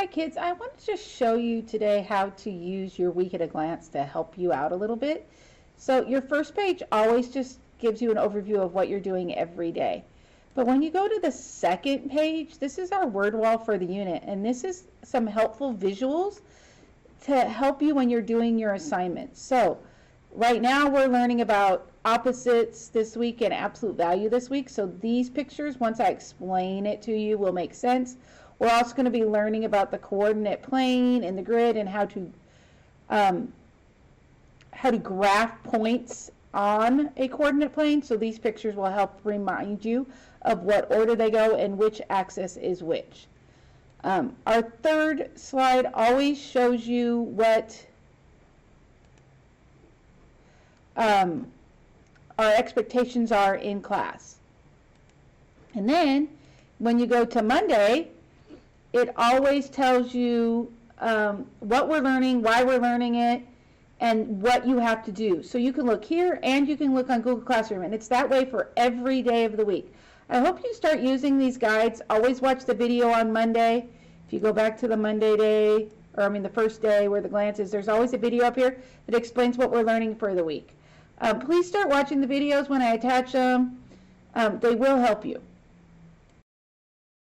Hi kids, I want to just show you today how to use your week at a glance to help you out a little bit. So your first page always just gives you an overview of what you're doing every day. But when you go to the second page, this is our word wall for the unit, and this is some helpful visuals to help you when you're doing your assignments. So right now we're learning about opposites this week and absolute value this week. So these pictures, once I explain it to you, will make sense. We're also going to be learning about the coordinate plane and the grid and how to graph points on a coordinate plane. So these pictures will help remind you of what order they go and which axis is which. Our third slide always shows you what our expectations are in class. And then when you go to Monday, it always tells you what we're learning, why we're learning it, and what you have to do. So you can look here and you can look on Google Classroom, and it's that way for every day of the week. I hope you start using these guides. Always watch the video on Monday. If you go back to the Monday day, or the first day where the glance is, there's always a video up here that explains what we're learning for the week. Please start watching the videos when I attach them. They will help you.